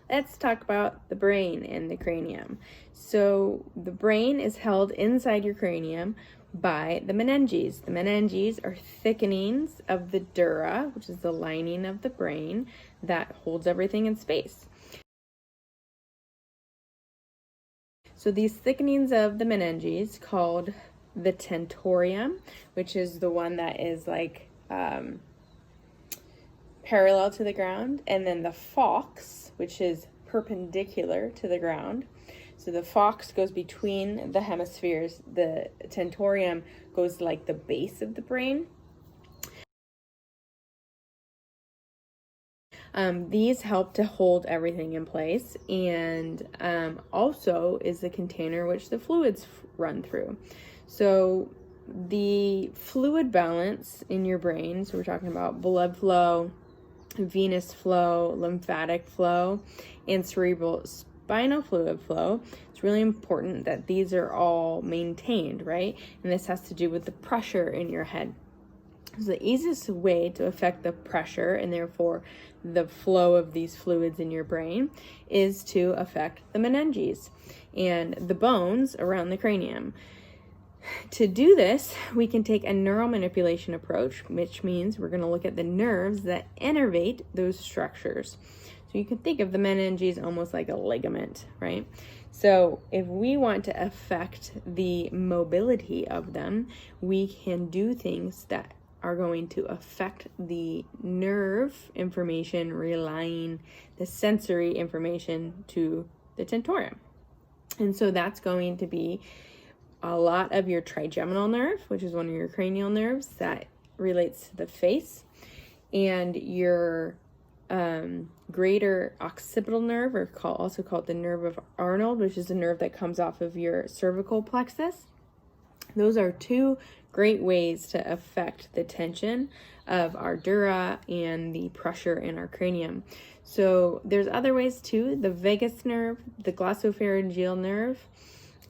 let's talk about the brain and the cranium. So the brain is held inside your cranium by the meninges. The meninges are thickenings of the dura, which is the lining of the brain that holds everything in space. So these thickenings of the meninges, called the tentorium, which is the one that is like parallel to the ground, and then the falx, which is perpendicular to the ground. So the falx goes between the hemispheres. The tentorium goes like the base of the brain. These help to hold everything in place, and also is the container which the fluids run through. So the fluid balance in your brain, so we're talking about blood flow, venous flow, lymphatic flow, and cerebral spinal fluid flow. It's really important that these are all maintained, right? And this has to do with the pressure in your head. So the easiest way to affect the pressure and therefore the flow of these fluids in your brain is to affect the meninges and the bones around the cranium. To do this, we can take a neural manipulation approach, which means we're going to look at the nerves that innervate those structures. So you can think of the meninges almost like a ligament, right? So if we want to affect the mobility of them, we can do things that are going to affect the nerve information relaying the sensory information to the tentorium. And so that's going to be a lot of your trigeminal nerve, which is one of your cranial nerves that relates to the face, and your greater occipital nerve, or also called the nerve of Arnold, which is a nerve that comes off of your cervical plexus. Those are two great ways to affect the tension of our dura and the pressure in our cranium. So there's other ways too. The vagus nerve, the glossopharyngeal nerve,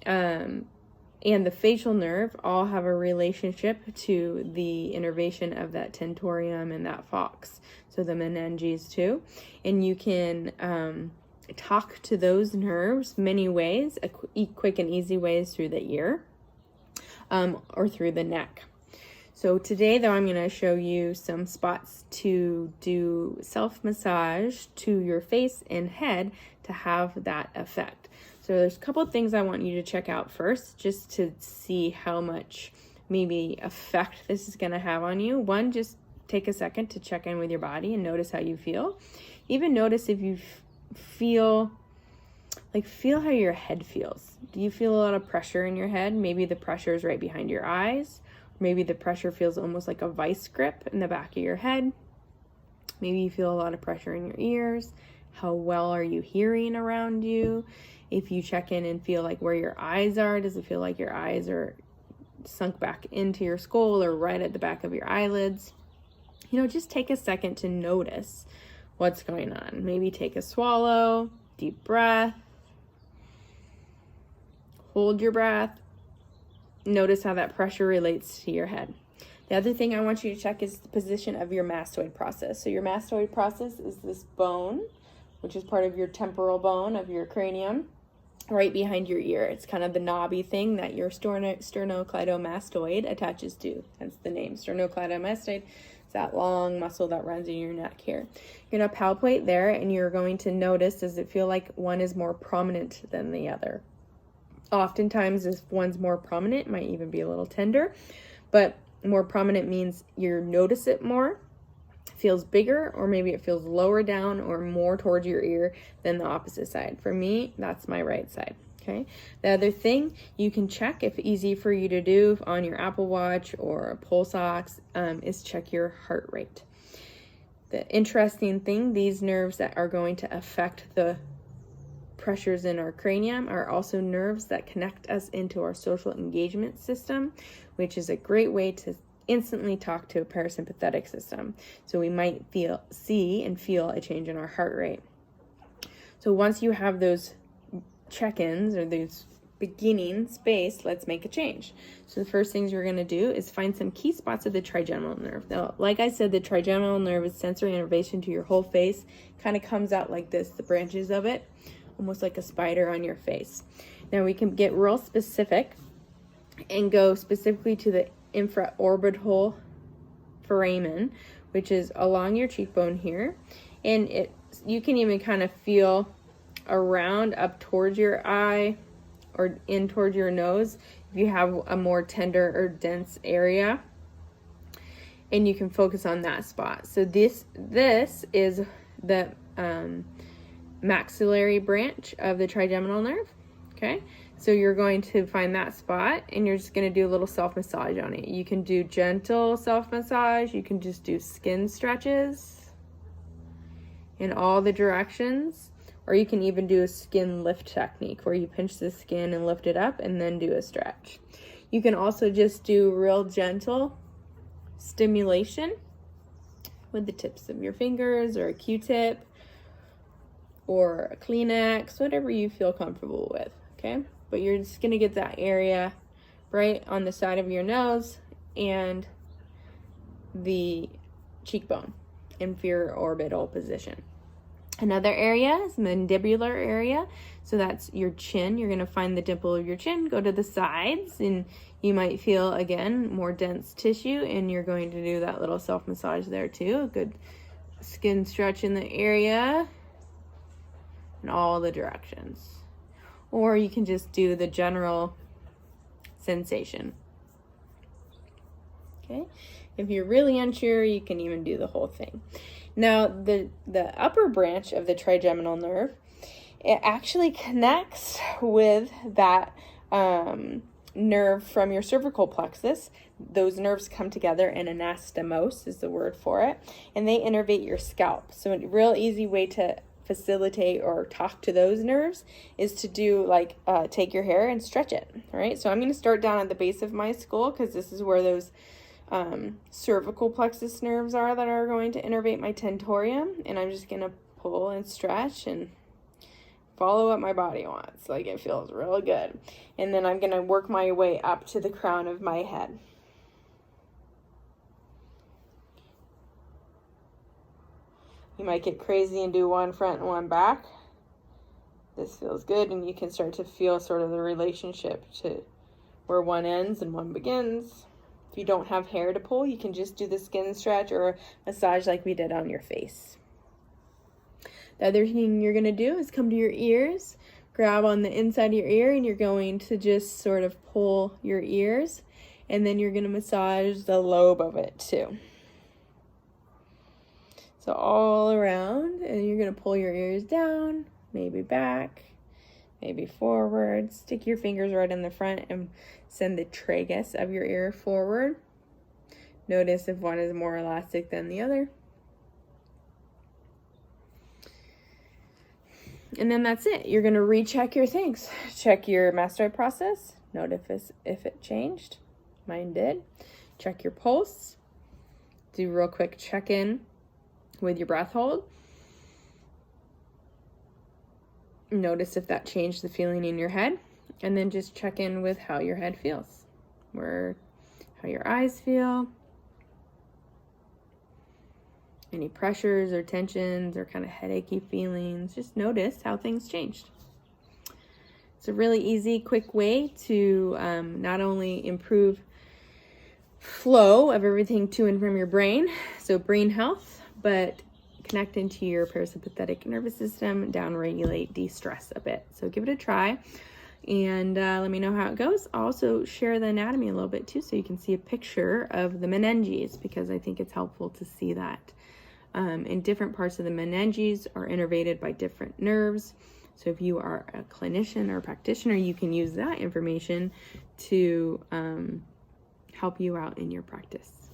and the facial nerve all have a relationship to the innervation of that tentorium and that falx, so the meninges too. And you can talk to those nerves many ways. Quick and easy ways through the ear or through the neck. So today, though, I'm going to show you some spots to do self-massage to your face and head to have that effect. So there's a couple of things I want you to check out first, just to see how much maybe effect this is going to have on you. One, just take a second to check in with your body and notice how you feel. Even notice if you feel how your head feels. Do you feel a lot of pressure in your head? Maybe the pressure is right behind your eyes. Maybe the pressure feels almost like a vice grip in the back of your head. Maybe you feel a lot of pressure in your ears. How well are you hearing around you? If you check in and feel like where your eyes are, does it feel like your eyes are sunk back into your skull or right at the back of your eyelids? Just take a second to notice what's going on. Maybe take a swallow, deep breath, hold your breath. Notice how that pressure relates to your head. The other thing I want you to check is the position of your mastoid process. So your mastoid process is this bone, which is part of your temporal bone of your cranium, right behind your ear. It's kind of the knobby thing that your sternocleidomastoid attaches to, hence the name sternocleidomastoid. It's that long muscle that runs in your neck here. You're going to palpate there, and you're going to notice, does it feel like one is more prominent than the other? Oftentimes, if one's more prominent, it might even be a little tender, but more prominent means you notice it more, feels bigger, or maybe it feels lower down or more towards your ear than the opposite side. For me, that's my right side. Okay. The other thing you can check, if easy for you to do on your Apple Watch or a pulse ox, is check your heart rate. The interesting thing, these nerves that are going to affect the pressures in our cranium are also nerves that connect us into our social engagement system, which is a great way to instantly talk to a parasympathetic system. So we might see and feel a change in our heart rate. So once you have those check-ins or these beginning space, let's make a change. So the first things we're going to do is find some key spots of the trigeminal nerve. Now, like I said, the trigeminal nerve is sensory innervation to your whole face. Kind of comes out like this, the branches of it, almost like a spider on your face. Now we can get real specific and go specifically to the infraorbital foramen, which is along your cheekbone here. And you can even kind of feel around up towards your eye or in towards your nose if you have a more tender or dense area, and you can focus on that spot. So this is the maxillary branch of the trigeminal nerve. Okay, so you're going to find that spot and you're just going to do a little self-massage on it. You can do gentle self-massage, you can just do skin stretches in all the directions, or you can even do a skin lift technique where you pinch the skin and lift it up and then do a stretch. You can also just do real gentle stimulation with the tips of your fingers or a Q-tip or a Kleenex, whatever you feel comfortable with, okay? But you're just gonna get that area right on the side of your nose and the cheekbone, inferior orbital position. Another area is mandibular area. So that's your chin. You're going to find the dimple of your chin, go to the sides, and you might feel, again, more dense tissue, and you're going to do that little self-massage there too. A good skin stretch in the area in all the directions. Or you can just do the general sensation. Okay? If you're really unsure, you can even do the whole thing. Now, the upper branch of the trigeminal nerve, it actually connects with that nerve from your cervical plexus. Those nerves come together, and anastomose is the word for it, and they innervate your scalp. So a real easy way to facilitate or talk to those nerves is to do take your hair and stretch it. All right, so I'm going to start down at the base of my skull because this is where those cervical plexus nerves are that are going to innervate my tentorium, and I'm just going to pull and stretch and follow what my body wants. Like, it feels real good. And then I'm going to work my way up to the crown of my head. You might get crazy and do one front and one back. This feels good, and you can start to feel sort of the relationship to where one ends and one begins. If you don't have hair to pull, you can just do the skin stretch or massage like we did on your face. The other thing you're going to do is come to your ears, grab on the inside of your ear, and you're going to just sort of pull your ears, and then you're going to massage the lobe of it too. So all around, and you're going to pull your ears down, maybe back, maybe forward. Stick your fingers right in the front and send the tragus of your ear forward. Notice if one is more elastic than the other. And then that's it. You're going to recheck your things. Check your mastoid process. Notice if it changed. Mine did. Check your pulse. Do real quick check-in with your breath hold. Notice if that changed the feeling in your head. And then just check in with how your head feels. How your eyes feel. Any pressures or tensions or kind of headachy feelings. Just notice how things changed. It's a really easy, quick way to not only improve flow of everything to and from your brain, so brain health, but connect into your parasympathetic nervous system, downregulate, de-stress a bit. So give it a try, and let me know how it goes. Also share the anatomy a little bit too, so you can see a picture of the meninges, because I think it's helpful to see that. And different parts of the meninges are innervated by different nerves. So if you are a clinician or a practitioner, you can use that information to help you out in your practice.